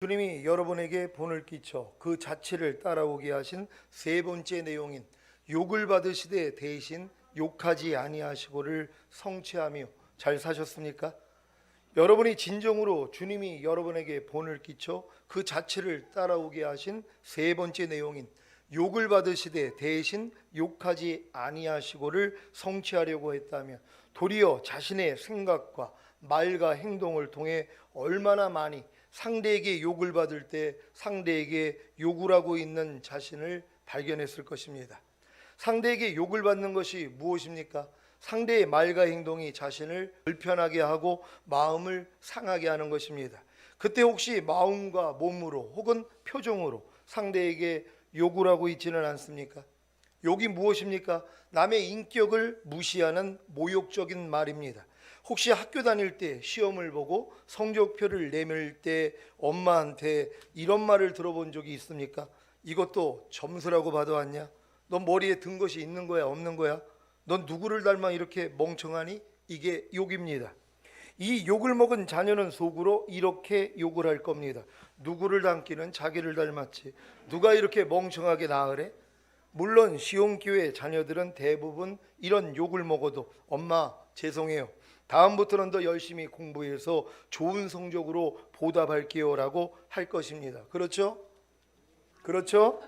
주님이 여러분에게 본을 끼쳐 그 자체를 따라오게 하신 세 번째 내용인 욕을 받으시되 대신 욕하지 아니하시고를 성취하며 잘 사셨습니까? 여러분이 진정으로 주님이 여러분에게 본을 끼쳐 그 자체를 따라오게 하신 세 번째 내용인 욕을 받으시되 대신 욕하지 아니하시고를 성취하려고 했다면 도리어 자신의 생각과 말과 행동을 통해 얼마나 많이 상대에게 욕을 받을 때 상대에게 욕을 하고 있는 자신을 발견했을 것입니다. 상대에게 욕을 받는 것이 무엇입니까? 상대의 말과 행동이 자신을 불편하게 하고 마음을 상하게 하는 것입니다. 그때 혹시 마음과 몸으로 혹은 표정으로 상대에게 욕을 하고 있지는 않습니까? 욕이 무엇입니까? 남의 인격을 무시하는 모욕적인 말입니다. 혹시 학교 다닐 때 시험을 보고 성적표를 내밀 때 엄마한테 이런 말을 들어본 적이 있습니까? 이것도 점수라고 받아왔냐? 넌 머리에 든 것이 있는 거야, 없는 거야? 넌 누구를 닮아 이렇게 멍청하니? 이게 욕입니다. 이 욕을 먹은 자녀는 속으로 이렇게 욕을 할 겁니다. 누구를 닮기는 자기를 닮았지. 누가 이렇게 멍청하게 나으래? 물론 시온교회 자녀들은 대부분 이런 욕을 먹어도 엄마 죄송해요, 다음부터는 더 열심히 공부해서 좋은 성적으로 보답할게요 라고 할 것입니다. 그렇죠? 그렇죠?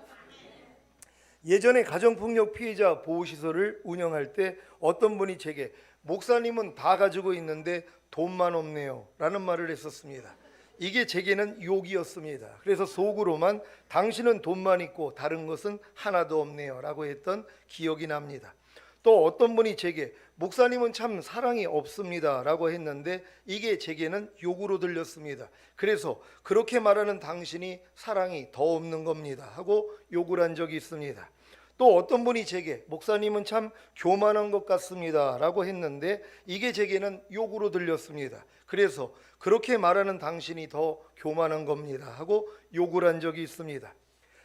예전에 가정폭력 피해자 보호시설을 운영할 때 어떤 분이 제게 목사님은 다 가지고 있는데 돈만 없네요 라는 말을 했었습니다. 이게 제게는 욕이었습니다. 그래서 속으로만 당신은 돈만 있고 다른 것은 하나도 없네요 라고 했던 기억이 납니다. 또 어떤 분이 제게 목사님은 참 사랑이 없습니다 라고 했는데 이게 제게는 욕으로 들렸습니다. 그래서 그렇게 말하는 당신이 사랑이 더 없는 겁니다 하고 욕을 한 적이 있습니다. 또 어떤 분이 제게 목사님은 참 교만한 것 같습니다 라고 했는데 이게 제게는 욕으로 들렸습니다. 그래서 그렇게 말하는 당신이 더 교만한 겁니다 하고 욕을 한 적이 있습니다.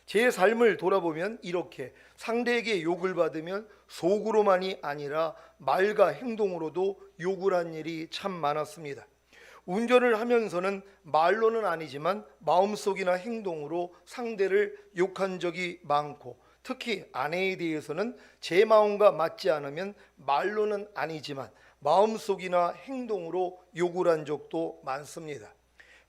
제 삶을 돌아보면 이렇게 상대에게 욕을 받으면 속으로만이 아니라 말과 행동으로도 욕을 한 일이 참 많았습니다. 운전을 하면서는 말로는 아니지만 마음속이나 행동으로 상대를 욕한 적이 많고, 특히 아내에 대해서는 제 마음과 맞지 않으면 말로는 아니지만 마음속이나 행동으로 욕을 한 적도 많습니다.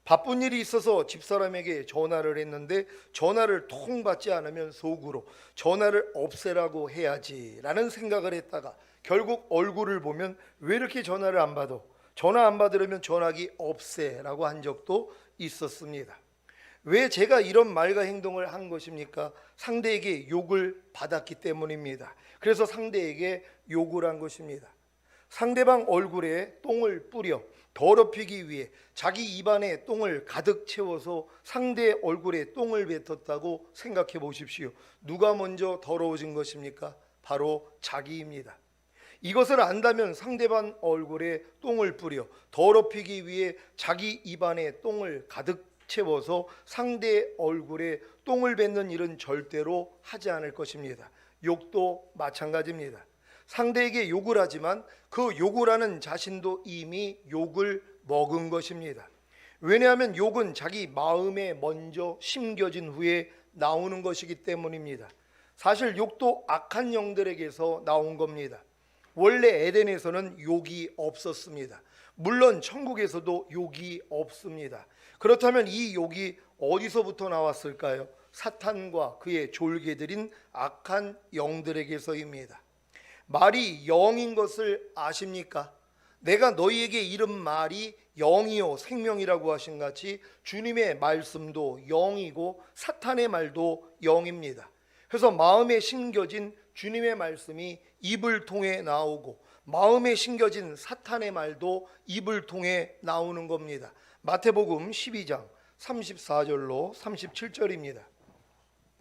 바쁜 일이 있어서 집사람에게 전화를 했는데 전화를 통 받지 않으면 속으로 전화를 없애라고 해야지 라는 생각을 했다가 결국 얼굴을 보면 왜 이렇게 전화를 안 받아? 전화 안 받으려면 전화기 없애라고 한 적도 있었습니다. 왜 제가 이런 말과 행동을 한 것입니까? 상대에게 욕을 받았기 때문입니다. 그래서 상대에게 욕을 한 것입니다. 상대방 얼굴에 똥을 뿌려 더럽히기 위해 자기 입안에 똥을 가득 채워서 상대 얼굴에 똥을 뱉었다고 생각해 보십시오. 누가 먼저 더러워진 것입니까? 바로 자기입니다. 이것을 안다면 상대방 얼굴에 똥을 뿌려 더럽히기 위해 자기 입안에 똥을 가득 채워서 상대 얼굴에 똥을 뱉는 일은 절대로 하지 않을 것입니다. 욕도 마찬가지입니다. 상대에게 욕을 하지만 그 욕을 하는 자신도 이미 욕을 먹은 것입니다. 왜냐하면 욕은 자기 마음에 먼저 심겨진 후에 나오는 것이기 때문입니다. 사실 욕도 악한 영들에게서 나온 겁니다. 원래 에덴에서는 욕이 없었습니다. 물론 천국에서도 욕이 없습니다. 그렇다면 이 욕이 어디서부터 나왔을까요? 사탄과 그의 졸개들인 악한 영들에게서입니다. 말이 영인 것을 아십니까? 내가 너희에게 이른 말이 영이요 생명이라고 하신 같이 주님의 말씀도 영이고 사탄의 말도 영입니다. 그래서 마음에 심겨진 주님의 말씀이 입을 통해 나오고 마음에 심겨진 사탄의 말도 입을 통해 나오는 겁니다. 마태복음 12장 34절로 37절입니다.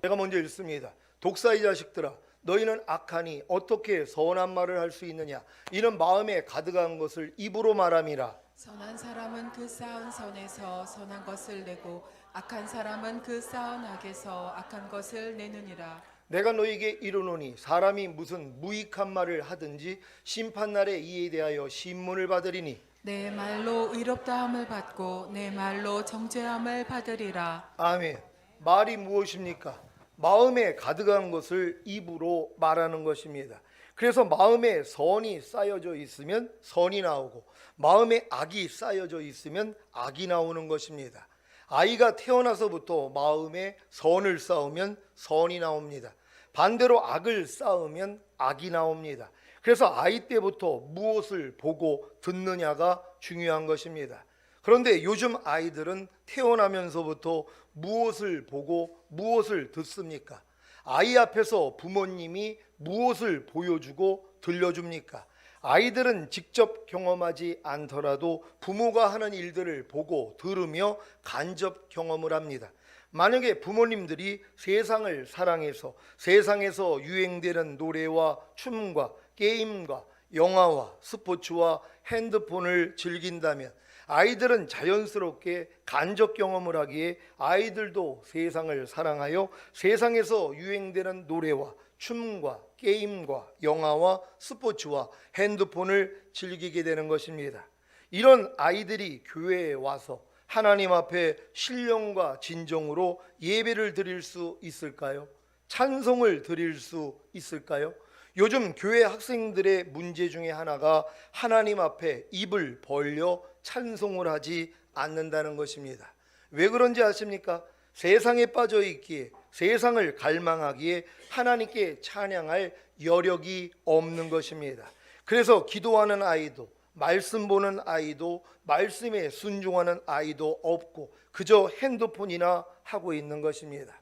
제가 먼저 읽습니다. 독사의 자식들아, 너희는 악하니 어떻게 선한 말을 할 수 있느냐? 이는 마음에 가득한 것을 입으로 말함이라. 선한 사람은 그 쌓은 선에서 선한 것을 내고 악한 사람은 그 쌓은 악에서 악한 것을 내느니라. 내가 너희에게 이르노니 사람이 무슨 무익한 말을 하든지 심판날에 이에 대하여 신문을 받으리니 내 말로 의롭다함을 받고 내 말로 정죄함을 받으리라. 아멘. 말이 무엇입니까? 마음에 가득한 것을 입으로 말하는 것입니다. 그래서 마음에 선이 쌓여져 있으면 선이 나오고 마음에 악이 쌓여져 있으면 악이 나오는 것입니다. 아이가 태어나서부터 마음에 선을 쌓으면 선이 나옵니다. 반대로 악을 쌓으면 악이 나옵니다. 그래서 아이 때부터 무엇을 보고 듣느냐가 중요한 것입니다. 그런데 요즘 아이들은 태어나면서부터 무엇을 보고 무엇을 듣습니까? 아이 앞에서 부모님이 무엇을 보여주고 들려줍니까? 아이들은 직접 경험하지 않더라도 부모가 하는 일들을 보고 들으며 간접 경험을 합니다. 만약에 부모님들이 세상을 사랑해서 세상에서 유행되는 노래와 춤과 게임과 영화와 스포츠와 핸드폰을 즐긴다면 아이들은 자연스럽게 간접 경험을 하기에 아이들도 세상을 사랑하여 세상에서 유행되는 노래와 춤과 게임과 영화와 스포츠와 핸드폰을 즐기게 되는 것입니다. 이런 아이들이 교회에 와서 하나님 앞에 신령과 진정으로 예배를 드릴 수 있을까요? 찬송을 드릴 수 있을까요? 요즘 교회 학생들의 문제 중에 하나가 하나님 앞에 입을 벌려 찬송을 하지 않는다는 것입니다. 왜 그런지 아십니까? 세상에 빠져 있기에 세상을 갈망하기에 하나님께 찬양할 여력이 없는 것입니다. 그래서 기도하는 아이도 말씀 보는 아이도 말씀에 순종하는 아이도 없고 그저 핸드폰이나 하고 있는 것입니다.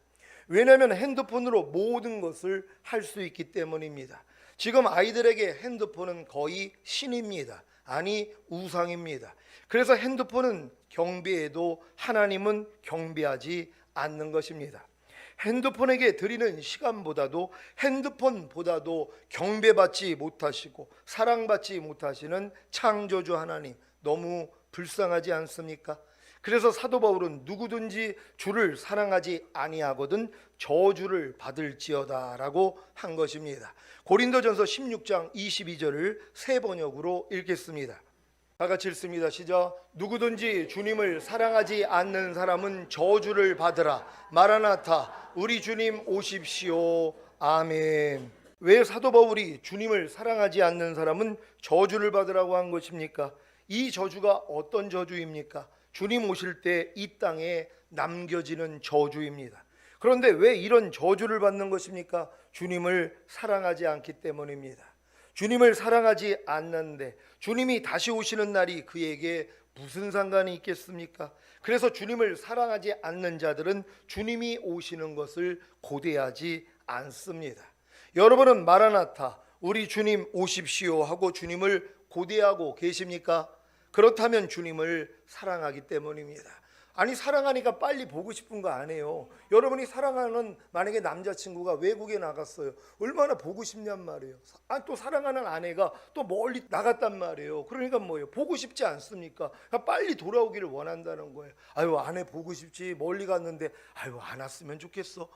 왜냐하면 핸드폰으로 모든 것을 할 수 있기 때문입니다. 지금 아이들에게 핸드폰은 거의 신입니다. 아니 우상입니다. 그래서 핸드폰은 경배해도 하나님은 경배하지 않는 것입니다. 핸드폰에게 드리는 시간보다도 핸드폰보다도 경배받지 못하시고 사랑받지 못하시는 창조주 하나님 너무 불쌍하지 않습니까? 그래서 사도 바울은 누구든지 주를 사랑하지 아니하거든 저주를 받을지어다라고 한 것입니다. 고린도전서 16장 22절을 새 번역으로 읽겠습니다. 다 같이 읽습니다. 시작. 누구든지 주님을 사랑하지 않는 사람은 저주를 받으라. 마라나타, 우리 주님 오십시오. 아멘. 왜 사도 바울이 주님을 사랑하지 않는 사람은 저주를 받으라고 한 것입니까? 이 저주가 어떤 저주입니까? 주님 오실 때 이 땅에 남겨지는 저주입니다. 그런데 왜 이런 저주를 받는 것입니까? 주님을 사랑하지 않기 때문입니다. 주님을 사랑하지 않는데 주님이 다시 오시는 날이 그에게 무슨 상관이 있겠습니까? 그래서 주님을 사랑하지 않는 자들은 주님이 오시는 것을 고대하지 않습니다. 여러분은 마라나타, 우리 주님 오십시오 하고 주님을 고대하고 계십니까? 그렇다면 주님을 사랑하기 때문입니다. 아니 사랑하니까 빨리 보고 싶은 거 아니에요. 여러분이 사랑하는 만약에 남자친구가 외국에 나갔어요. 얼마나 보고 싶냔 말이에요. 또 사랑하는 아내가 또 멀리 나갔단 말이에요. 그러니까 뭐예요? 보고 싶지 않습니까? 그러니까 빨리 돌아오기를 원한다는 거예요. 아유 아내 보고 싶지 멀리 갔는데 아유 안 왔으면 좋겠어.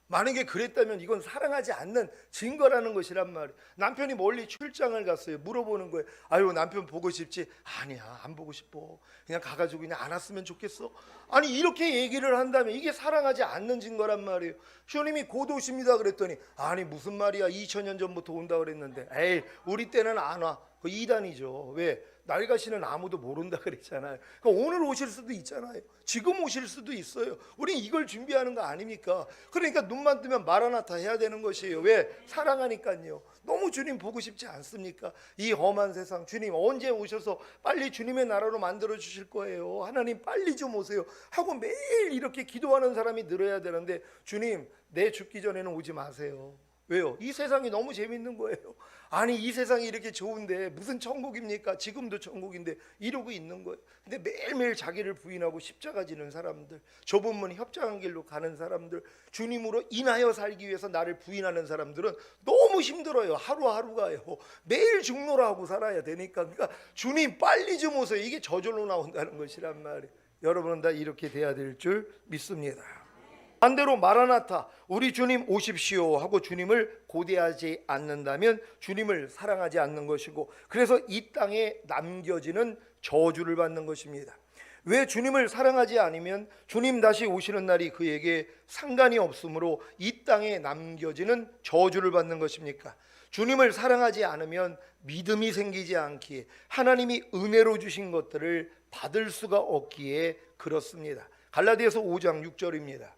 만약에 그랬다면 이건 사랑하지 않는 증거라는 것이란 말이에요. 남편이 멀리 출장을 갔어요. 물어보는 거예요. 아유 남편 보고 싶지? 아니야 안 보고 싶어. 그냥 가가지고 그냥 안 왔으면 좋겠어. 아니 이렇게 얘기를 한다면 이게 사랑하지 않는 증거란 말이에요. 주님이 곧 오십니다 그랬더니 아니 무슨 말이야 2000년 전부터 온다 그랬는데 에이 우리 때는 안 와. 그 이단이죠. 왜? 낡아시는 아무도 모른다 그랬잖아요. 그러니까 오늘 오실 수도 있잖아요. 지금 오실 수도 있어요. 우리 이걸 준비하는 거 아닙니까? 그러니까 눈만 뜨면 마라나타 해야 되는 것이에요. 왜? 사랑하니까요. 너무 주님 보고 싶지 않습니까? 이 험한 세상 주님 언제 오셔서 빨리 주님의 나라로 만들어 주실 거예요. 하나님 빨리 좀 오세요 하고 매일 이렇게 기도하는 사람이 늘어야 되는데 주님 내 죽기 전에는 오지 마세요. 왜요? 이 세상이 너무 재밌는 거예요. 아니 이 세상이 이렇게 좋은데 무슨 천국입니까? 지금도 천국인데 이러고 있는 거예요. 근데 매일매일 자기를 부인하고 십자가 지는 사람들, 좁은 문 협착한 길로 가는 사람들, 주님으로 인하여 살기 위해서 나를 부인하는 사람들은 너무 힘들어요. 하루하루가요. 매일 죽노라하고 살아야 되니까. 그러니까 주님 빨리 좀 오세요. 이게 저절로 나온다는 것이란 말이에요. 여러분은 다 이렇게 돼야 될 줄 믿습니다. 반대로 마라나타, 우리 주님 오십시오 하고 주님을 고대하지 않는다면 주님을 사랑하지 않는 것이고, 그래서 이 땅에 남겨지는 저주를 받는 것입니다. 왜 주님을 사랑하지 않으면 주님 다시 오시는 날이 그에게 상관이 없으므로 이 땅에 남겨지는 저주를 받는 것입니까? 주님을 사랑하지 않으면 믿음이 생기지 않기에, 하나님이 은혜로 주신 것들을 받을 수가 없기에 그렇습니다. 갈라디아서 5장 6절입니다.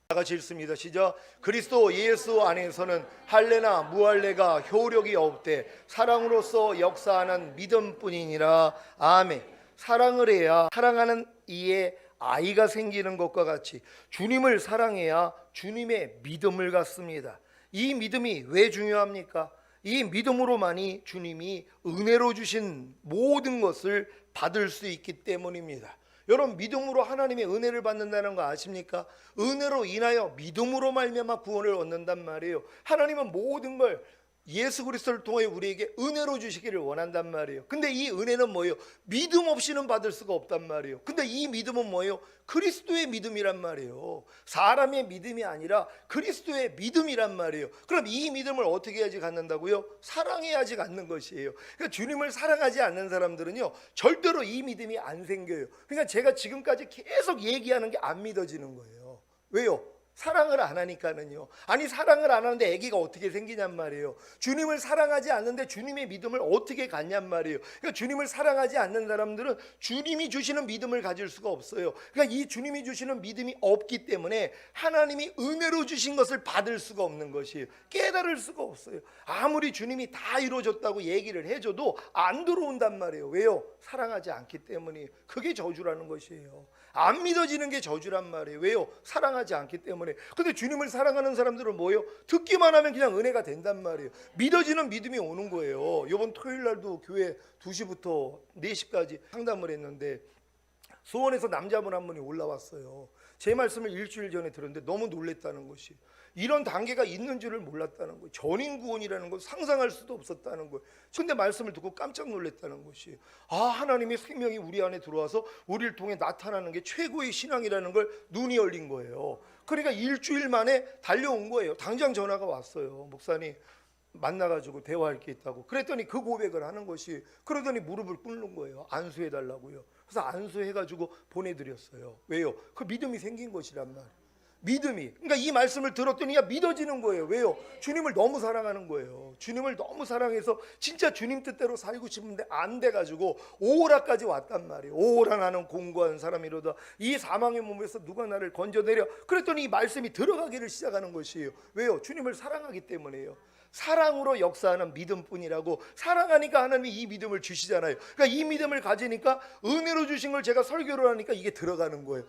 다 같이 읽습니다. 시작. 그리스도 예수 안에서는 할례나 무할례가 효력이 없되 사랑으로서 역사하는 믿음뿐이니라. 아멘. 사랑을 해야 사랑하는 이의 아이가 생기는 것과 같이 주님을 사랑해야 주님의 믿음을 갖습니다. 이 믿음이 왜 중요합니까? 이 믿음으로만이 주님이 은혜로 주신 모든 것을 받을 수 있기 때문입니다. 여러분, 믿음으로 하나님의 은혜를 받는다는 거 아십니까? 은혜로 인하여 믿음으로 말미암아 구원을 얻는단 말이에요. 하나님은 모든 걸 예수 그리스도를 통해 우리에게 은혜로 주시기를 원한단 말이에요. 근데 이 은혜는 뭐예요? 믿음 없이는 받을 수가 없단 말이에요. 근데 이 믿음은 뭐예요? 그리스도의 믿음이란 말이에요. 사람의 믿음이 아니라 그리스도의 믿음이란 말이에요. 그럼 이 믿음을 어떻게 해야지 갖는다고요? 사랑해야지 갖는 것이에요. 그러니까 주님을 사랑하지 않는 사람들은요, 절대로 이 믿음이 안 생겨요. 그러니까 제가 지금까지 계속 얘기하는 게 안 믿어지는 거예요. 왜요? 사랑을 안 하니까는요. 아니, 사랑을 안 하는데 아기가 어떻게 생기냔 말이에요. 주님을 사랑하지 않는데 주님의 믿음을 어떻게 갖냔 말이에요. 그러니까 주님을 사랑하지 않는 사람들은 주님이 주시는 믿음을 가질 수가 없어요. 그러니까 이 주님이 주시는 믿음이 없기 때문에 하나님이 은혜로 주신 것을 받을 수가 없는 것이에요. 깨달을 수가 없어요. 아무리 주님이 다 이루어졌다고 얘기를 해줘도 안 들어온단 말이에요. 왜요? 사랑하지 않기 때문에. 그게 저주라는 것이에요. 안 믿어지는 게 저주란 말이에요. 왜요? 사랑하지 않기 때문에. 근데 주님을 사랑하는 사람들은 뭐예요? 듣기만 하면 그냥 은혜가 된단 말이에요. 믿어지는 믿음이 오는 거예요. 이번 토요일 날도 교회 2시부터 4시까지 상담을 했는데 수원에서 남자분 한 분이 올라왔어요. 제 말씀을 일주일 전에 들었는데 너무 놀랬다는 것이, 이런 단계가 있는 줄을 몰랐다는 거예요. 전인구원이라는 걸 상상할 수도 없었다는 거예요. 근데 말씀을 듣고 깜짝 놀랐다는 것이, 아, 하나님의 생명이 우리 안에 들어와서 우리를 통해 나타나는 게 최고의 신앙이라는 걸 눈이 열린 거예요. 그러니까 일주일 만에 달려온 거예요. 당장 전화가 왔어요. 목사님 만나가지고 대화할 게 있다고. 그랬더니 그 고백을 하는 것이, 그러더니 무릎을 꿇는 거예요. 안수해달라고요. 그래서 안수해가지고 보내드렸어요. 왜요? 그 믿음이 생긴 것이란 말이에요. 믿음이. 그러니까 이 말씀을 들었더니 믿어지는 거예요. 왜요? 주님을 너무 사랑하는 거예요. 주님을 너무 사랑해서 진짜 주님 뜻대로 살고 싶은데 안 돼가지고 오라까지 왔단 말이에요. 오라, 나는 공고한 사람이로다. 이 사망의 몸에서 누가 나를 건져내려. 그랬더니 이 말씀이 들어가기를 시작하는 것이에요. 왜요? 주님을 사랑하기 때문에요. 사랑으로 역사하는 믿음뿐이라고. 사랑하니까 하나님이 이 믿음을 주시잖아요. 그러니까 이 믿음을 가지니까 은혜로 주신 걸 제가 설교를 하니까 이게 들어가는 거예요.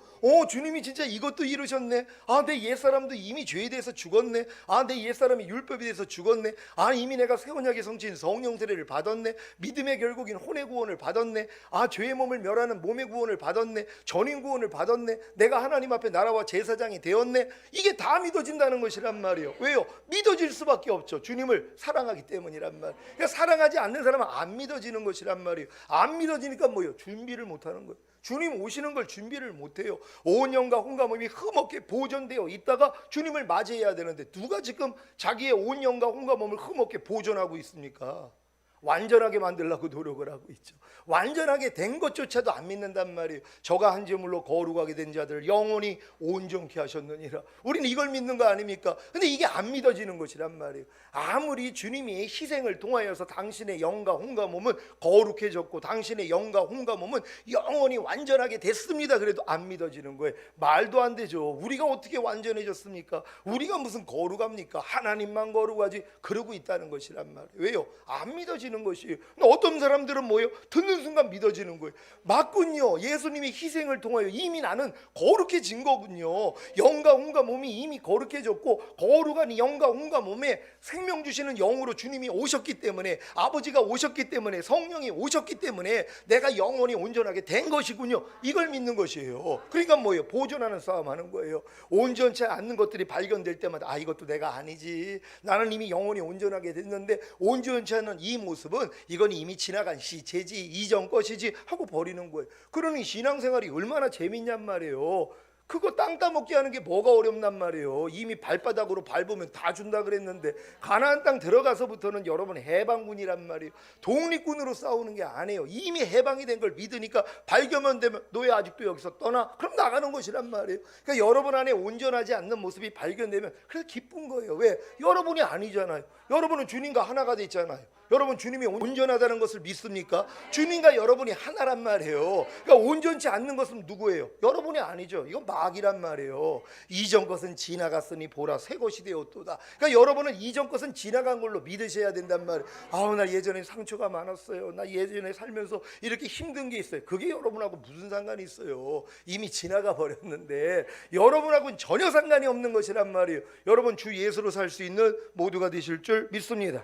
주님이 진짜 이것도 이루셨네. 아, 내 옛사람도 이미 죄에 대해서 죽었네. 아, 내 옛사람이 율법에 대해서 죽었네. 아, 이미 내가 새 언약의 성취인 성령 세례를 받았네. 믿음의 결국인 혼의 구원을 받았네. 아, 죄의 몸을 멸하는 몸의 구원을 받았네. 전인 구원을 받았네. 내가 하나님 앞에 나라와 제사장이 되었네. 이게 다 믿어진다는 것이란 말이에요. 왜요? 믿어질 수밖에 없죠. 주님을 사랑하기 때문이란 말. 그러니까 사랑하지 않는 사람은 안 믿어지는 것이란 말이에요. 안 믿어지니까 뭐예요? 준비를 못하는 거예요. 주님 오시는 걸 준비를 못해요. 온 영과 혼과 몸이 흠없게 보존되어 있다가 주님을 맞이해야 되는데, 누가 지금 자기의 온 영과 혼과 몸을 흠없게 보존하고 있습니까? 완전하게 만들려고 노력을 하고 있죠. 완전하게 된 것조차도 안 믿는단 말이에요. 저가 한 제물로 거룩하게 된 자들을 영원히 온전케 하셨느니라. 우리는 이걸 믿는 거 아닙니까? 근데 이게 안 믿어지는 것이란 말이에요. 아무리 주님이 희생을 통하여서 당신의 영과 혼과 몸은 거룩해졌고 당신의 영과 혼과 몸은 영원히 완전하게 됐습니다, 그래도 안 믿어지는 거예요. 말도 안 되죠. 우리가 어떻게 완전해졌습니까? 우리가 무슨 거룩합니까? 하나님만 거룩하지. 그러고 있다는 것이란 말이에요. 왜요? 안 믿어지는 것이에요. 어떤 사람들은 뭐예요? 듣는 순간 믿어지는 거예요. 맞군요. 예수님이 희생을 통하여 이미 나는 거룩해진 거군요. 영과 혼과 몸이 이미 거룩해졌고, 거룩한 영과 혼과 몸에 생명 주시는 영으로 주님이 오셨기 때문에, 아버지가 오셨기 때문에, 성령이 오셨기 때문에 내가 영원히 온전하게 된 것이군요. 이걸 믿는 것이에요. 그러니까 뭐예요? 보존하는 싸움하는 거예요. 온전치 않는 것들이 발견될 때마다, 아, 이것도 내가 아니지. 나는 이미 영원히 온전하게 됐는데 온전치 않은 이 모습은 이건 이미 지나간 시체지, 이전 것이지 하고 버리는 거예요. 그러니 신앙생활이 얼마나 재밌냔 말이에요. 그거 땅 따먹게 하는 게 뭐가 어렵단 말이에요. 이미 발바닥으로 밟으면 다 준다 그랬는데 가나안 땅 들어가서부터는 여러분 해방군이란 말이에요. 독립군으로 싸우는 게 아니에요. 이미 해방이 된 걸 믿으니까 발견만 되면 너 왜 아직도 여기서 떠나? 그럼 나가는 것이란 말이에요. 그러니까 여러분 안에 온전하지 않는 모습이 발견되면 그래서 기쁜 거예요. 왜? 여러분이 아니잖아요. 여러분은 주님과 하나가 됐잖아요. 여러분 주님이 온전하다는 것을 믿습니까? 주님과 여러분이 하나란 말이에요. 그러니까 온전치 않는 것은 누구예요? 여러분이 아니죠. 이건 마귀란 말이에요. 이전 것은 지나갔으니 보라 새 것이 되었도다. 그러니까 여러분은 이전 것은 지나간 걸로 믿으셔야 된단 말이에요. 아우 나 예전에 상처가 많았어요. 나 예전에 살면서 이렇게 힘든 게 있어요. 그게 여러분하고 무슨 상관이 있어요? 이미 지나가 버렸는데 여러분하고는 전혀 상관이 없는 것이란 말이에요. 여러분 주 예수로 살 수 있는 모두가 되실 줄 믿습니다.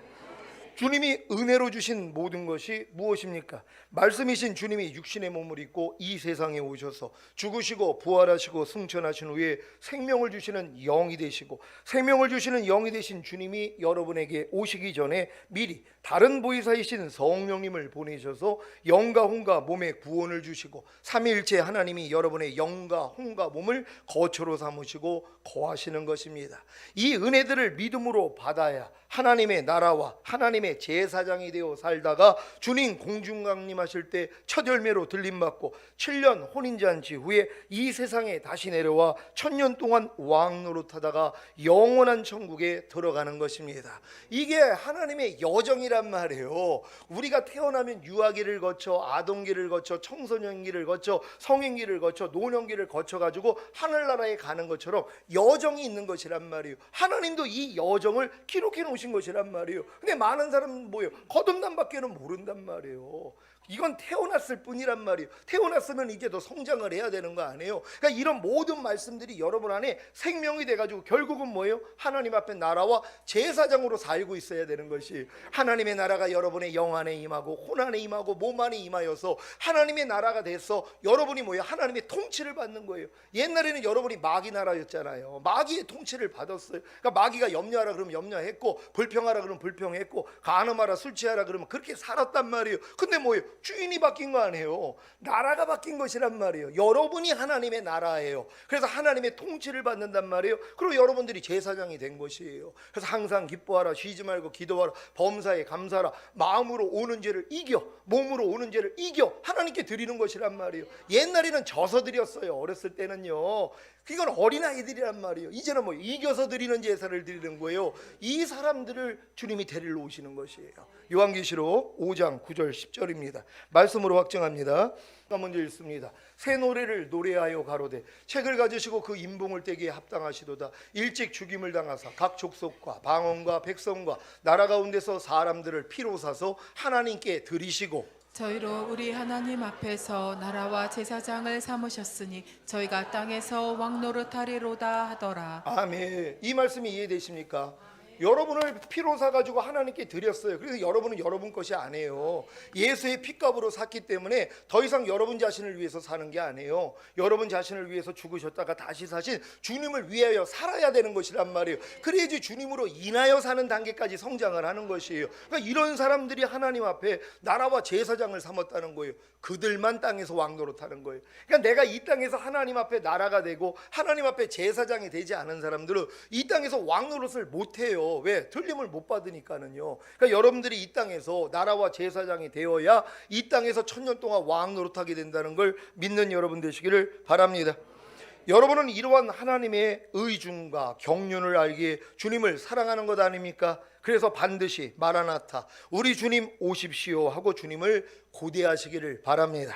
주님이 은혜로 주신 모든 것이 무엇입니까? 말씀이신 주님이 육신의 몸을 입고 이 세상에 오셔서 죽으시고 부활하시고 승천하신 후에 생명을 주시는 영이 되시고 생명을 주시는 영이 되신 주님이 여러분에게 오시기 전에 미리 다른 보혜사이신 성령님을 보내셔서 영과 혼과 몸에 구원을 주시고 삼위일체 하나님이 여러분의 영과 혼과 몸을 거처로 삼으시고 거하시는 것입니다. 이 은혜들을 믿음으로 받아야 하나님의 나라와 하나님의 제사장이 되어 살다가 주님 공중강림하실 때 첫 열매로 들림받고 7년 혼인잔치 후에 이 세상에 다시 내려와 1000년 동안 왕노릇하다가 영원한 천국에 들어가는 것입니다. 이게 하나님의 여정이란 말이에요. 우리가 태어나면 유아기를 거쳐 아동기를 거쳐 청소년기를 거쳐 성인기를 거쳐 노년기를 거쳐 가지고 하늘나라에 가는 것처럼 여정이 있는 것이란 말이에요. 하나님도 이 여정을 기록해 놓으신 것이란 말이에요. 근데 많은 사람은 뭐예요? 거듭남밖에는 모른단 말이에요. 이건 태어났을 뿐이란 말이에요. 태어났으면 이제 더 성장을 해야 되는 거 아니에요? 그러니까 이런 모든 말씀들이 여러분 안에 생명이 돼가지고 결국은 뭐예요? 하나님 앞에 나라와 제사장으로 살고 있어야 되는 것이 하나님의 나라가 여러분의 영 안에 임하고 혼 안에 임하고 몸 안에 임하여서 하나님의 나라가 돼서 여러분이 뭐예요? 하나님의 통치를 받는 거예요. 옛날에는 여러분이 마귀 나라였잖아요. 마귀의 통치를 받았어요. 그러니까 마귀가 염려하라 그러면 염려했고 불평하라 그러면 불평했고 간음하라 술 취하라 그러면 그렇게 살았단 말이에요. 근데 뭐예요? 주인이 바뀐 거 아니에요. 나라가 바뀐 것이란 말이에요. 여러분이 하나님의 나라예요. 그래서 하나님의 통치를 받는단 말이에요. 그리고 여러분들이 제사장이 된 것이에요. 그래서 항상 기뻐하라, 쉬지 말고 기도하라, 범사에 감사하라. 마음으로 오는 죄를 이겨, 몸으로 오는 죄를 이겨 하나님께 드리는 것이란 말이에요. 옛날에는 져서 드렸어요. 어렸을 때는요. 이건 어린아이들이란 말이에요. 이제는 뭐 이겨서 드리는 제사를 드리는 거예요. 이 사람들을 주님이 데리러 오시는 것이에요. 요한계시록 5장 9절 10절입니다. 말씀으로 확정합니다. 먼저 읽습니다. 새 노래를 노래하여 가로되 책을 가지시고 그 인봉을 떼기에 합당하시도다. 일찍 죽임을 당하사 각 족속과 방언과 백성과 나라 가운데서 사람들을 피로 사서 하나님께 드리시고 저희로 우리 하나님 앞에서 나라와 제사장을 삼으셨으니 저희가 땅에서 왕노릇하리로다 하더라. 아멘. 이 말씀이 이해되십니까? 여러분을 피로 사가지고 하나님께 드렸어요. 그래서 여러분은 여러분 것이 아니에요. 예수의 피값으로 샀기 때문에 더 이상 여러분 자신을 위해서 사는 게 아니에요. 여러분 자신을 위해서 죽으셨다가 다시 사신 주님을 위하여 살아야 되는 것이란 말이에요. 그래야지 주님으로 인하여 사는 단계까지 성장을 하는 것이에요. 그러니까 이런 사람들이 하나님 앞에 나라와 제사장을 삼았다는 거예요. 그들만 땅에서 왕노릇하는 거예요. 그러니까 내가 이 땅에서 하나님 앞에 나라가 되고 하나님 앞에 제사장이 되지 않은 사람들은 이 땅에서 왕노릇을 못해요. 왜? 들림을 못 받으니까는요. 그러니까 여러분들이 이 땅에서 나라와 제사장이 되어야 이 땅에서 1000년 동안 왕 노릇하게 된다는 걸 믿는 여러분 되시기를 바랍니다. 여러분은 이러한 하나님의 의중과 경륜을 알기에 주님을 사랑하는 것 아닙니까? 그래서 반드시 마라나타 우리 주님 오십시오 하고 주님을 고대하시기를 바랍니다.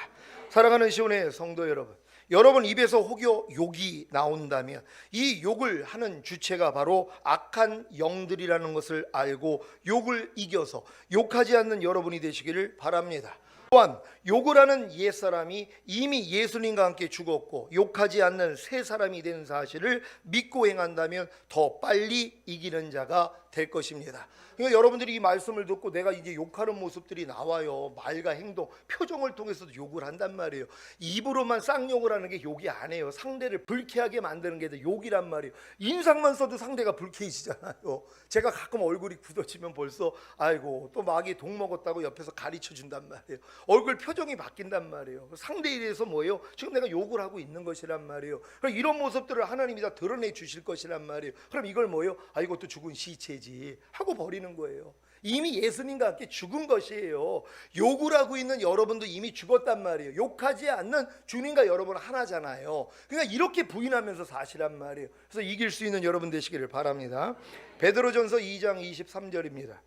사랑하는 시온의 성도 여러분, 여러분 입에서 혹여 욕이 나온다면 이 욕을 하는 주체가 바로 악한 영들이라는 것을 알고 욕을 이겨서 욕하지 않는 여러분이 되시기를 바랍니다. 또한 욕을 하는 옛사람이 이미 예수님과 함께 죽었고 욕하지 않는 새 사람이 된 사실을 믿고 행한다면 더 빨리 이기는 자가 될 것입니다. 그러니까 여러분들이 이 말씀을 듣고 내가 이제 욕하는 모습들이 나와요. 말과 행동, 표정을 통해서도 욕을 한단 말이에요. 입으로만 쌍욕을 하는 게 욕이 아니에요. 상대를 불쾌하게 만드는 게 욕이란 말이에요. 인상만 써도 상대가 불쾌해지잖아요. 제가 가끔 얼굴이 굳어지면 벌써 아이고 또 마귀 독 먹었다고 옆에서 가르쳐 준단 말이에요. 얼굴 표정이 바뀐단 말이에요. 상대에 대해서 뭐예요? 지금 내가 욕을 하고 있는 것이란 말이에요. 그럼 이런 모습들을 하나님이 다 드러내 주실 것이란 말이에요. 그럼 이걸 뭐예요? 아, 이것도 죽은 시체지 하고 버리는 거예요. 이미 예수님과 함께 죽은 것이에요. 욕을 하고 있는 여러분도 이미 죽었단 말이에요. 욕하지 않는 주님과 여러분 하나잖아요. 그러니까 이렇게 부인하면서 사시란 말이에요. 그래서 이길 수 있는 여러분 되시기를 바랍니다. 베드로전서 2장 23절입니다.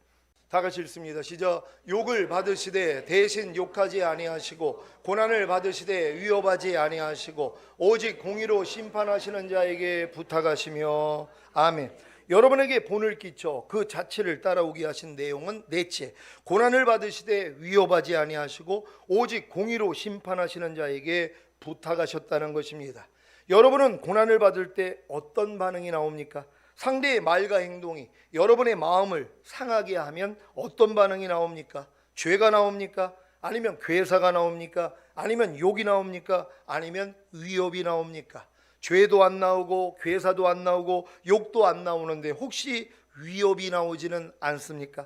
다 같이 읽습니다. 시작. 욕을 받으시되 대신 욕하지 아니하시고 고난을 받으시되 위협하지 아니하시고 오직 공의로 심판하시는 자에게 부탁하시며. 아멘. 여러분에게 본을 끼쳐 그 자체를 따라오게 하신 내용은 넷째, 고난을 받으시되 위협하지 아니하시고 오직 공의로 심판하시는 자에게 부탁하셨다는 것입니다. 여러분은 고난을 받을 때 어떤 반응이 나옵니까? 상대의 말과 행동이 여러분의 마음을 상하게 하면 어떤 반응이 나옵니까? 죄가 나옵니까? 아니면 괴사가 나옵니까? 아니면 욕이 나옵니까? 아니면 위협이 나옵니까? 죄도 안 나오고 괴사도 안 나오고 욕도 안 나오는데 혹시 위협이 나오지는 않습니까?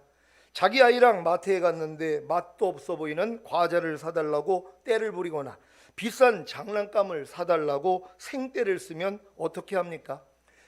자기 아이랑 마트에 갔는데 맛도 없어 보이는 과자를 사달라고 떼를 부리거나 비싼 장난감을 사달라고 생떼를 쓰면 어떻게 합니까?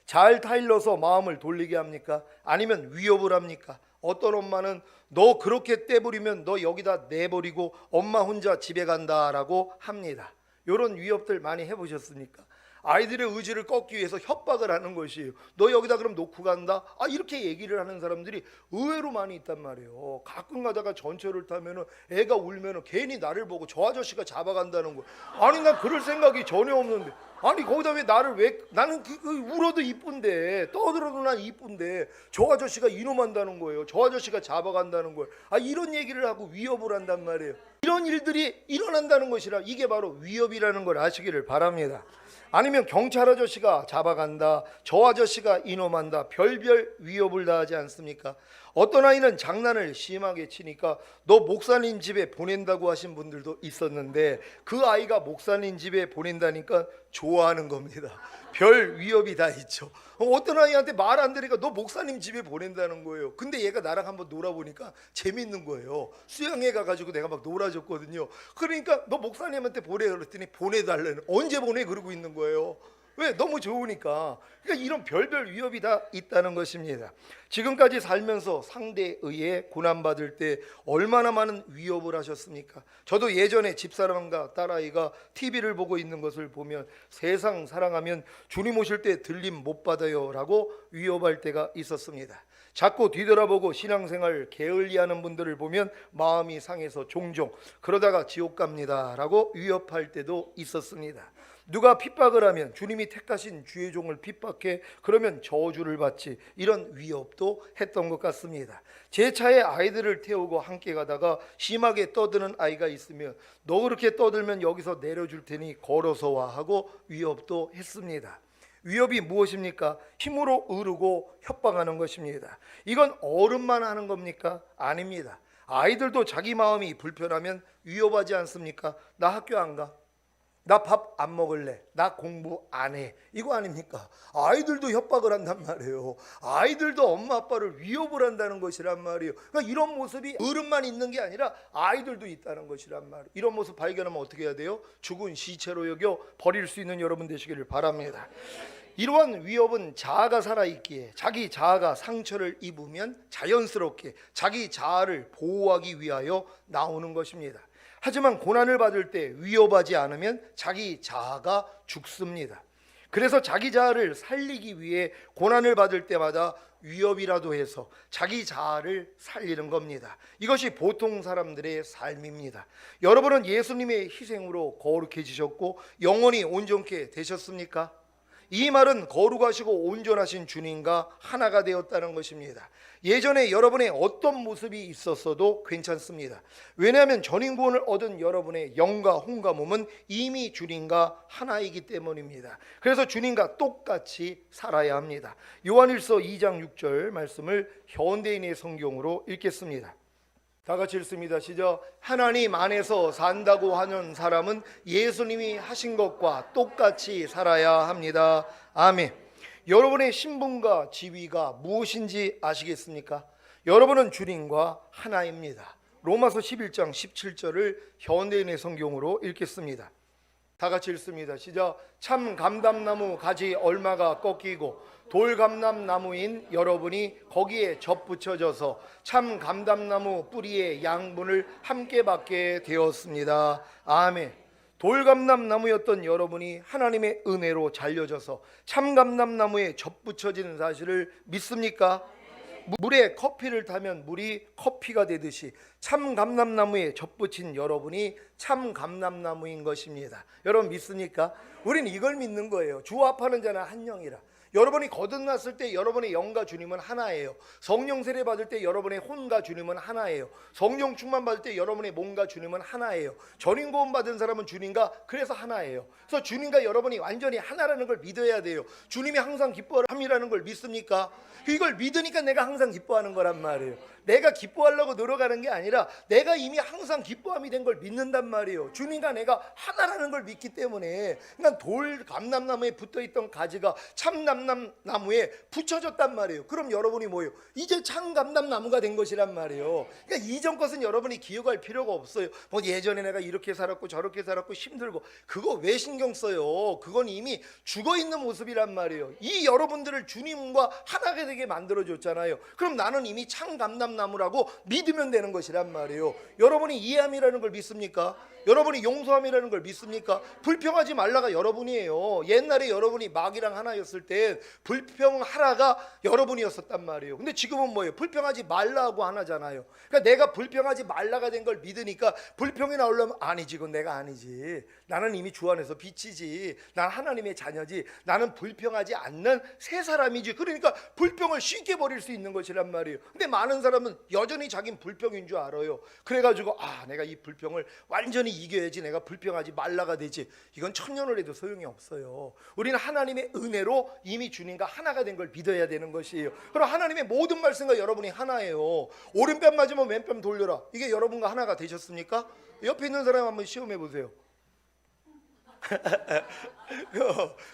잘 타일러서 마음을 돌리게 합니까? 아니면 위협을 합니까? 어떤 엄마는 너 그렇게 떼부리면 너 여기다 내버리고 엄마 혼자 집에 간다라고 합니다. 이런 위협들 많이 해보셨습니까? 아이들의 의지를 꺾기 위해서 협박을 하는 것이에요. 너 여기다 그럼 놓고 간다? 이렇게 얘기를 하는 사람들이 의외로 많이 있단 말이에요. 가끔 가다가 전철을 타면은 애가 울면은 괜히 나를 보고 저 아저씨가 잡아간다는 거예요. 아니 난 그럴 생각이 전혀 없는데, 아니 거기다 왜 나를 왜, 나는 울어도 이쁜데 떠들어도 난 이쁜데 저 아저씨가 이놈한다는 거예요. 저 아저씨가 잡아간다는 거예요. 이런 얘기를 하고 위협을 한단 말이에요. 이런 일들이 일어난다는 것이라 이게 바로 위협이라는 걸 아시기를 바랍니다. 아니면 경찰 아저씨가 잡아간다, 저 아저씨가 이놈한다, 별별 위협을 다하지 않습니까? 어떤 아이는 장난을 심하게 치니까 너 목사님 집에 보낸다고 하신 분들도 있었는데 그 아이가 목사님 집에 보낸다니까 좋아하는 겁니다. 별 위협이 다 있죠. 어떤 아이한테 말 안 들으니까 너 목사님 집에 보낸다는 거예요. 근데 얘가 나랑 한번 놀아보니까 재밌는 거예요. 수영회 가가지고 내가 막 놀아줬거든요. 그러니까 너 목사님한테 보내 그랬더니 보내달라는, 언제 보내 그러고 있는 거예요. 왜? 너무 좋으니까. 그러니까 이런 별별 위협이 다 있다는 것입니다. 지금까지 살면서 상대에 의해 고난받을 때 얼마나 많은 위협을 하셨습니까? 저도 예전에 집사람과 딸아이가 TV를 보고 있는 것을 보면 세상 사랑하면 주님 오실 때 들림 못 받아요 라고 위협할 때가 있었습니다. 자꾸 뒤돌아보고 신앙생활 게을리하는 분들을 보면 마음이 상해서 종종 그러다가 지옥 갑니다 라고 위협할 때도 있었습니다. 누가 핍박을 하면 주님이 택하신 주의 종을 핍박해 그러면 저주를 받지, 이런 위협도 했던 것 같습니다. 제 차에 아이들을 태우고 함께 가다가 심하게 떠드는 아이가 있으면 너 그렇게 떠들면 여기서 내려줄 테니 걸어서 와 하고 위협도 했습니다. 위협이 무엇입니까? 힘으로 으르고 협박하는 것입니다. 이건 어른만 하는 겁니까? 아닙니다. 아이들도 자기 마음이 불편하면 위협하지 않습니까? 나 학교 안 가, 나 밥 안 먹을래, 나 공부 안 해, 이거 아닙니까? 아이들도 협박을 한단 말이에요. 아이들도 엄마 아빠를 위협을 한다는 것이란 말이에요. 그러니까 이런 모습이 어른만 있는 게 아니라 아이들도 있다는 것이란 말이에요. 이런 모습 발견하면 어떻게 해야 돼요? 죽은 시체로 여겨 버릴 수 있는 여러분 되시기를 바랍니다. 이러한 위협은 자아가 살아있기에 자기 자아가 상처를 입으면 자연스럽게 자기 자아를 보호하기 위하여 나오는 것입니다. 하지만 고난을 받을 때 위협하지 않으면 자기 자아가 죽습니다. 그래서 자기 자아를 살리기 위해 고난을 받을 때마다 위협이라도 해서 자기 자아를 살리는 겁니다. 이것이 보통 사람들의 삶입니다. 여러분은 예수님의 희생으로 거룩해지셨고 영원히 온전케 되셨습니까? 이 말은 거룩하시고 온전하신 주님과 하나가 되었다는 것입니다. 예전에 여러분의 어떤 모습이 있었어도 괜찮습니다. 왜냐하면 전인구원을 얻은 여러분의 영과 혼과 몸은 이미 주님과 하나이기 때문입니다. 그래서 주님과 똑같이 살아야 합니다. 요한일서 2장 6절 말씀을 현대인의 성경으로 읽겠습니다. 다 같이 읽습니다. 시작. 하나님 안에서 산다고 하는 사람은 예수님이 하신 것과 똑같이 살아야 합니다. 아멘. 여러분의 신분과 지위가 무엇인지 아시겠습니까? 여러분은 주님과 하나입니다. 로마서 11장 17절을 현대인의 성경으로 읽겠습니다. 다 같이 읽습니다. 시작. 참 감람나무 가지 얼마가 꺾이고 돌감람나무인 여러분이 거기에 접붙여져서 참 감람나무 뿌리의 양분을 함께 받게 되었습니다. 아멘. 돌감람나무였던 여러분이 하나님의 은혜로 잘려져서 참 감람나무에 접붙여지는 사실을 믿습니까? 물에 커피를 타면 물이 커피가 되듯이 참 감람나무에 접붙인 여러분이 참 감람나무인 것입니다. 여러분 믿습니까? 우리는 이걸 믿는 거예요. 주합하는 자는 한 영이라. 여러분이 거듭났을 때 여러분의 영과 주님은 하나예요. 성령 세례 받을 때 여러분의 혼과 주님은 하나예요. 성령 충만 받을 때 여러분의 몸과 주님은 하나예요. 전인 구원 받은 사람은 주님과 그래서 하나예요. 그래서 주님과 여러분이 완전히 하나라는 걸 믿어야 돼요. 주님이 항상 기뻐함이라는 걸 믿습니까? 이걸 믿으니까 내가 항상 기뻐하는 거란 말이에요. 내가 기뻐하려고 노력하는 게 아니라 내가 이미 항상 기뻐함이 된 걸 믿는단 말이에요. 주님과 내가 하나라는 걸 믿기 때문에. 그러니까 돌 감람나무에 붙어있던 가지가 참 감람나무에 붙여졌단 말이에요. 그럼 여러분이 뭐예요? 이제 참 감람나무가 된 것이란 말이에요. 그러니까 이전 것은 여러분이 기억할 필요가 없어요. 뭐 예전에 내가 이렇게 살았고 저렇게 살았고 힘들고 그거 왜 신경 써요? 그건 이미 죽어있는 모습이란 말이에요. 이 여러분들을 주님과 하나가 되게 만들어줬잖아요. 그럼 나는 이미 참 감람나무라고 믿으면 되는 것이란 말이에요. 여러분이 이해함이라는 걸 믿습니까? 여러분이 용서함이라는 걸 믿습니까? 불평하지 말라가 여러분이에요. 옛날에 여러분이 마귀랑 하나였을 때 불평하라가 여러분이었었단 말이에요. 근데 지금은 뭐예요? 불평하지 말라고 하나잖아요. 그러니까 내가 불평하지 말라가 된 걸 믿으니까 불평이 나오려면 아니지, 그건 내가 아니지. 나는 이미 주 안에서 빛이지. 난 하나님의 자녀지. 나는 불평하지 않는 새 사람이지. 그러니까 불평을 쉽게 버릴 수 있는 것이란 말이에요. 근데 많은 사람은 여전히 자기는 불평인 줄 알아요. 그래가지고 내가 이 불평을 완전히 이겨야지, 내가 불평하지 말라가 되지. 이건 천년을 해도 소용이 없어요. 우리는 하나님의 은혜로 이미 주님과 하나가 된 걸 믿어야 되는 것이에요. 그럼 하나님의 모든 말씀과 여러분이 하나예요. 오른뺨 맞으면 왼뺨 돌려라. 이게 여러분과 하나가 되셨습니까? 옆에 있는 사람 한번 시험해 보세요.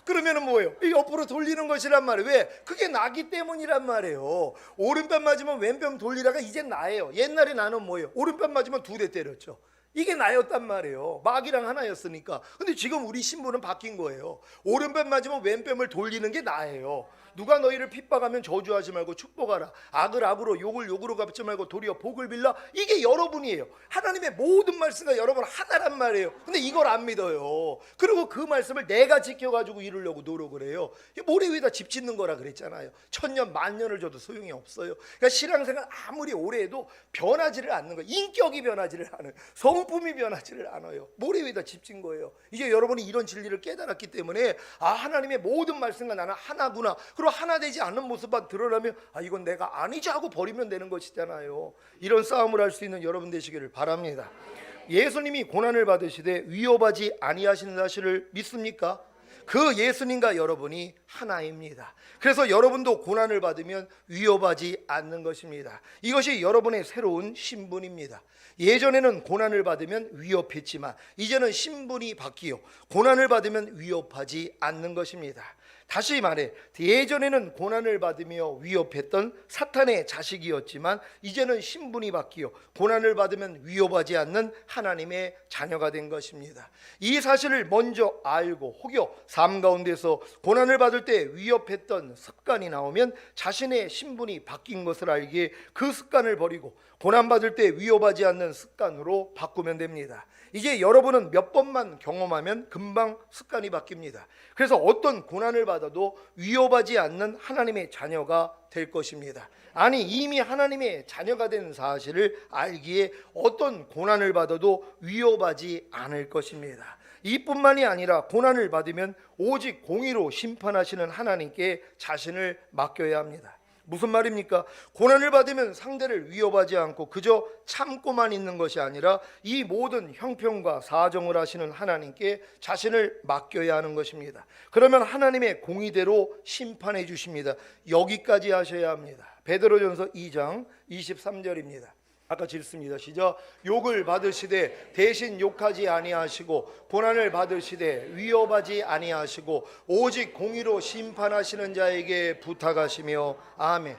그러면은 뭐예요? 이 옆으로 돌리는 것이란 말이에요. 왜? 그게 나기 때문이란 말이에요. 오른뺨 맞으면 왼뺨 돌리라가 이제 나예요. 옛날에 나는 뭐예요? 오른뺨 맞으면 2대 때렸죠. 이게 나였단 말이에요. 마귀랑 하나였으니까. 근데 지금 우리 신분은 바뀐 거예요. 오른뺨 맞으면 왼뺨을 돌리는 게 나예요. 누가 너희를 핍박하면 저주하지 말고 축복하라. 악을 악으로 욕을 욕으로 갚지 말고 도리어 복을 빌라. 이게 여러분이에요. 하나님의 모든 말씀과 여러분 하나란 말이에요. 근데 이걸 안 믿어요. 그리고 그 말씀을 내가 지켜가지고 이루려고 노력을 해요. 모래 위에다 집 짓는 거라 그랬잖아요. 천년 만년을 줘도 소용이 없어요. 그러니까 신앙생활 아무리 오래 해도 변하지를 않는 거예요. 인격이 변하지를 않아요. 성품이 변하지를 않아요. 모래 위에다 집 짓는 거예요. 이제 여러분이 이런 진리를 깨달았기 때문에 하나님의 모든 말씀과 나는 하나구나. 그리고 하나 되지 않는 모습만 드러나면 이건 내가 아니지 하고 버리면 되는 것이잖아요. 이런 싸움을 할 수 있는 여러분 되시기를 바랍니다. 예수님이 고난을 받으시되 위협하지 아니하시는 사실을 믿습니까? 그 예수님과 여러분이 하나입니다. 그래서 여러분도 고난을 받으면 위협하지 않는 것입니다. 이것이 여러분의 새로운 신분입니다. 예전에는 고난을 받으면 위협했지만 이제는 신분이 바뀌어 고난을 받으면 위협하지 않는 것입니다. 다시 말해 예전에는 고난을 받으며 위협했던 사탄의 자식이었지만 이제는 신분이 바뀌어 고난을 받으면 위협하지 않는 하나님의 자녀가 된 것입니다. 이 사실을 먼저 알고 혹여 삶 가운데서 고난을 받을 때 위협했던 습관이 나오면 자신의 신분이 바뀐 것을 알기에 그 습관을 버리고 고난받을 때 위협하지 않는 습관으로 바꾸면 됩니다. 이제 여러분은 몇 번만 경험하면 금방 습관이 바뀝니다. 그래서 어떤 고난을 받아도 위협하지 않는 하나님의 자녀가 될 것입니다. 아니 이미 하나님의 자녀가 된 사실을 알기에 어떤 고난을 받아도 위협하지 않을 것입니다. 이뿐만이 아니라 고난을 받으면 오직 공의로 심판하시는 하나님께 자신을 맡겨야 합니다. 무슨 말입니까? 고난을 받으면 상대를 위협하지 않고 그저 참고만 있는 것이 아니라 이 모든 형평과 사정을 하시는 하나님께 자신을 맡겨야 하는 것입니다. 그러면 하나님의 공의대로 심판해 주십니다. 여기까지 하셔야 합니다. 베드로전서 2장 23절입니다. 아까 읽습니다. 시작. 욕을 받으시되 대신 욕하지 아니하시고 고난을 받으시되 위협하지 아니하시고 오직 공의로 심판하시는 자에게 부탁하시며 아멘.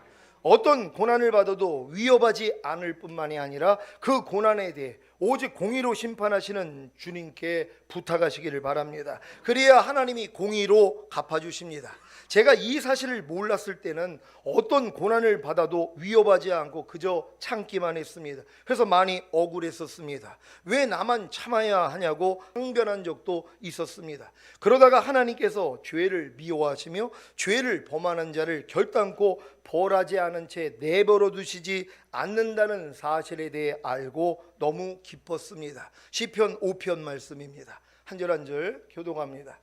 어떤 고난을 받아도 위협하지 않을 뿐만이 아니라 그 고난에 대해 오직 공의로 심판하시는 주님께 부탁하시기를 바랍니다. 그래야 하나님이 공의로 갚아주십니다. 제가 이 사실을 몰랐을 때는 어떤 고난을 받아도 위협하지 않고 그저 참기만 했습니다. 그래서 많이 억울했었습니다. 왜 나만 참아야 하냐고 항변한 적도 있었습니다. 그러다가 하나님께서 죄를 미워하시며 죄를 범하는 자를 결단코 벌하지 않은 채 내버려 두시지 않는다는 사실에 대해 알고 너무 기뻤습니다. 시편 5편 말씀입니다. 한 절 한 절 교독합니다.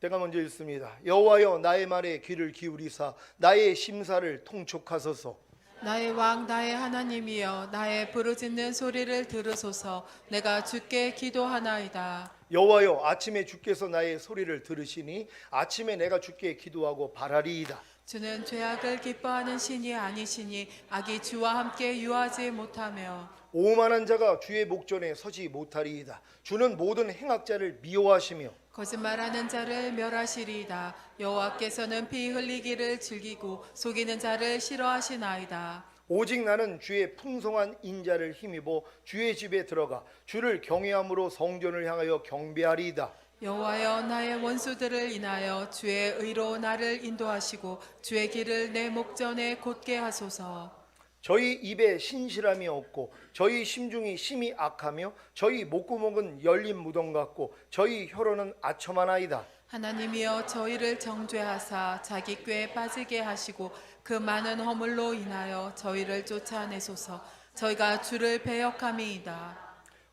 제가 먼저 읽습니다. 여호와여 나의 말에 귀를 기울이사 나의 심사를 통촉하소서. 나의 왕 나의 하나님이여 나의 부르짖는 소리를 들으소서. 내가 주께 기도하나이다. 여호와여 아침에 주께서 나의 소리를 들으시니 아침에 내가 주께 기도하고 바라리이다. 주는 죄악을 기뻐하는 신이 아니시니 악이 주와 함께 유하지 못하며 오만한 자가 주의 목전에 서지 못하리이다. 주는 모든 행악자를 미워하시며 거짓말하는 자를 멸하시리이다. 여호와께서는 피 흘리기를 즐기고 속이는 자를 싫어하시나이다. 오직 나는 주의 풍성한 인자를 힘입어 주의 집에 들어가 주를 경외함으로 성전을 향하여 경배하리이다. 여호와여 나의 원수들을 인하여 주의 의로 나를 인도하시고 주의 길을 내 목전에 곧게 하소서. 저희 입에 신실함이 없고 저희 심중이 심히 악하며 저희 목구멍은 열린 무덤 같고 저희 혀로는 아첨하나이다. 하나님이여 저희를 정죄하사 자기 꾀에 빠지게 하시고 그 많은 허물로 인하여 저희를 쫓아내소서. 저희가 주를 배역함이이다.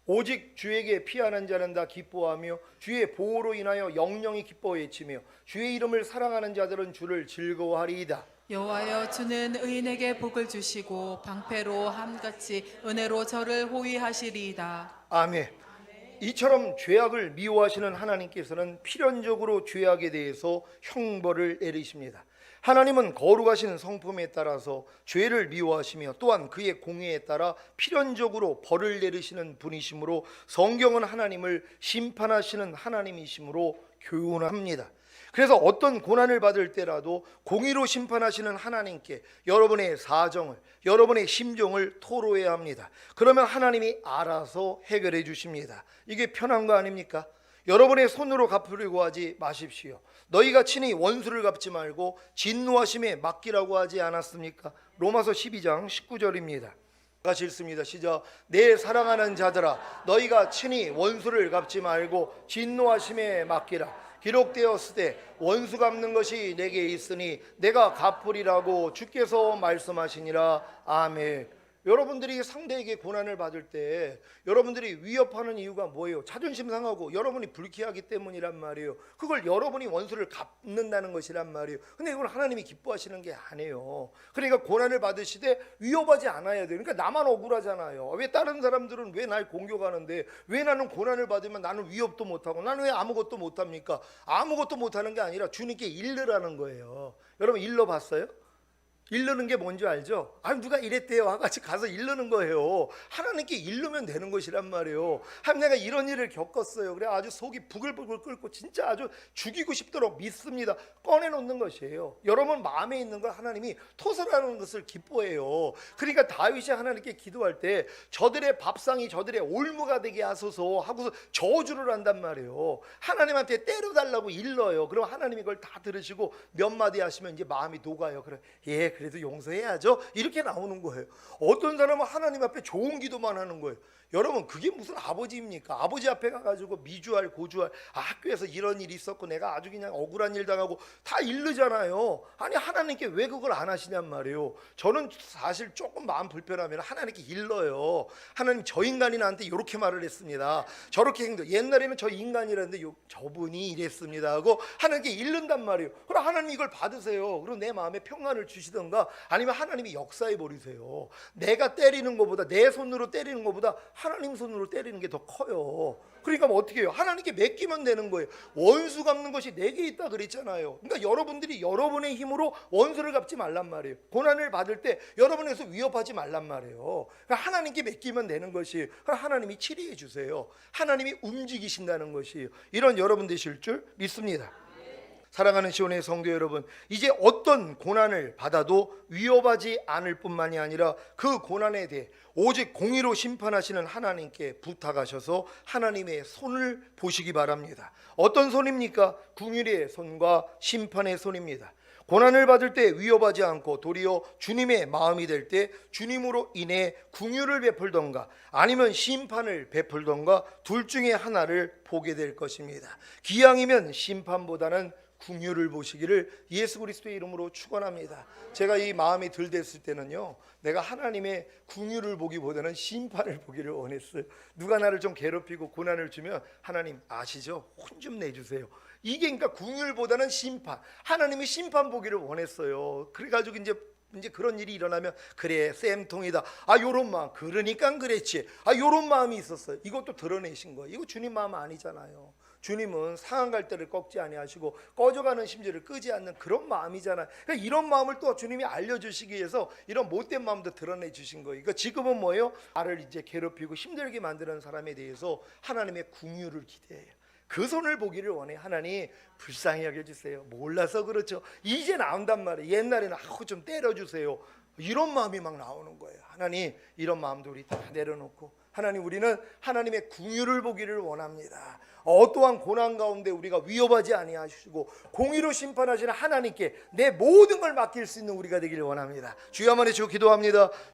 오직 주에게 피하는 자는 다 기뻐하며 주의 보호로 인하여 영영이 기뻐 외치며 주의 이름을 사랑하는 자들은 주를 즐거워하리이다. 여호와여 주는 의인에게 복을 주시고 방패로 함같이 은혜로 저를 호위하시리이다. 아멘. 이처럼 죄악을 미워하시는 하나님께서는 필연적으로 죄악에 대해서 형벌을 내리십니다. 하나님은 거룩하신 성품에 따라서 죄를 미워하시며 또한 그의 공의에 따라 필연적으로 벌을 내리시는 분이시므로 성경은 하나님을 심판하시는 하나님이시므로 교훈합니다. 그래서 어떤 고난을 받을 때라도 공의로 심판하시는 하나님께 여러분의 사정을, 여러분의 심정을 토로해야 합니다. 그러면 하나님이 알아서 해결해 주십니다. 이게 편한 거 아닙니까? 여러분의 손으로 갚으려고 하지 마십시오. 너희가 친히 원수를 갚지 말고 진노하심에 맡기라고 하지 않았습니까? 로마서 12장 19절입니다. 같이 읽습니다. 시작. 내 사랑하는 자들아 너희가 친히 원수를 갚지 말고 진노하심에 맡기라. 기록되었으되 원수 갚는 것이 내게 있으니 내가 갚으리라고 주께서 말씀하시니라. 아멘. 여러분들이 상대에게 고난을 받을 때 여러분들이 위협하는 이유가 뭐예요? 자존심 상하고 여러분이 불쾌하기 때문이란 말이에요. 그걸 여러분이 원수를 갚는다는 것이란 말이에요. 근데 이건 하나님이 기뻐하시는 게 아니에요. 그러니까 고난을 받으시되 위협하지 않아야 돼요. 그러니까 나만 억울하잖아요. 왜 다른 사람들은 왜 날 공격하는데 왜 나는 고난을 받으면 나는 위협도 못하고 나는 왜 아무것도 못합니까? 아무것도 못하는 게 아니라 주님께 일르라는 거예요. 여러분 일러봤어요? 일르는 게 뭔지 알죠? 아 누가 이랬대요 같이 가서 일르는 거예요. 하나님께 일르면 되는 것이란 말이에요. 하나님 내가 이런 일을 겪었어요. 그래 아주 속이 부글부글 끓고 진짜 아주 죽이고 싶도록 믿습니다. 꺼내놓는 것이에요. 여러분 마음에 있는 걸 하나님이 토설하는 것을 기뻐해요. 그러니까 다윗이 하나님께 기도할 때 저들의 밥상이 저들의 올무가 되게 하소서 하고서 저주를 한단 말이에요. 하나님한테 때려달라고 일러요. 그럼 하나님이 그걸 다 들으시고 몇 마디 하시면 이제 마음이 녹아요. 그래 그래도 용서해야죠. 이렇게 나오는 거예요. 어떤 사람은 하나님 앞에 좋은 기도만 하는 거예요. 여러분 그게 무슨 아버지입니까? 아버지 앞에 가가지고 미주알 고주알 학교에서 이런 일이 있었고 내가 아주 그냥 억울한 일 당하고 다 일르잖아요. 아니 하나님께 왜 그걸 안 하시냔 말이에요. 저는 사실 조금 마음 불편하면 하나님께 일러요. 하나님 저 인간이 나한테 이렇게 말을 했습니다. 저렇게 행동. 옛날에는 저 인간이라는데 저분이 이랬습니다 하고 하나님께 일른단 말이에요. 그럼 하나님 이걸 받으세요. 그리고 내 마음에 평안을 주시던가 아니면 하나님이 역사해 버리세요. 내가 때리는 것보다 내 손으로 때리는 것보다 하나님 손으로 때리는 게 더 커요. 그러니까 뭐 어떻게 해요? 하나님께 맡기면 되는 거예요. 원수 갚는 것이 내게 있다 그랬잖아요. 그러니까 여러분들이 여러분의 힘으로 원수를 갚지 말란 말이에요. 고난을 받을 때 여러분에서 위협하지 말란 말이에요. 그러니까 하나님께 맡기면 되는 것이 하나님이 치리해 주세요. 하나님이 움직이신다는 것이에요. 이런 여러분 되실 줄 믿습니다. 사랑하는 시온의 성도 여러분, 이제 어떤 고난을 받아도 위협하지 않을 뿐만이 아니라 그 고난에 대해 오직 공의로 심판하시는 하나님께 부탁하셔서 하나님의 손을 보시기 바랍니다. 어떤 손입니까? 긍휼의 손과 심판의 손입니다. 고난을 받을 때 위협하지 않고 도리어 주님의 마음이 될 때 주님으로 인해 긍휼을 베풀던가 아니면 심판을 베풀던가 둘 중에 하나를 보게 될 것입니다. 기왕이면 심판보다는 긍휼을 보시기를 예수 그리스도의 이름으로 축원합니다. 제가 이 마음이 들댔을 때는요, 내가 하나님의 긍휼을 보기보다는 심판을 보기를 원했어요. 누가 나를 좀 괴롭히고 고난을 주면 하나님 아시죠? 혼 좀 내주세요. 이게 그러니까 긍휼보다는 심판, 하나님이 심판 보기를 원했어요. 그래가지고 이제 그런 일이 일어나면 그래 쌤통이다, 요런 마음, 그러니까 그랬지, 요런 마음이 있었어요. 이것도 드러내신 거예요. 이거 주님 마음 아니잖아요. 주님은 상한 갈대를 꺾지 아니하시고 꺼져가는 심지를 끄지 않는 그런 마음이잖아요. 그러니까 이런 마음을 또 주님이 알려주시기 위해서 이런 못된 마음도 드러내 주신 거예요. 그러니까 지금은 뭐예요? 나를 이제 괴롭히고 힘들게 만드는 사람에 대해서 하나님의 긍휼을 기대해요. 그 손을 보기를 원해. 하나님 불쌍히 여겨주세요. 몰라서 그렇죠. 이제 나온단 말이에요. 옛날에는 좀 때려주세요. 이런 마음이 막 나오는 거예요. 하나님 이런 마음도 우리 다 내려놓고 하나님 우리는 하나님의 긍휼을 보기를 원합니다. 어떠한 고난 가운데 우리가 위협하지 아니하시고 공의로 심판하시는 하나님께 내 모든 걸 맡길 수 있는 우리가 되기를 원합니다. 주여 한번 해주시고 기도합니다.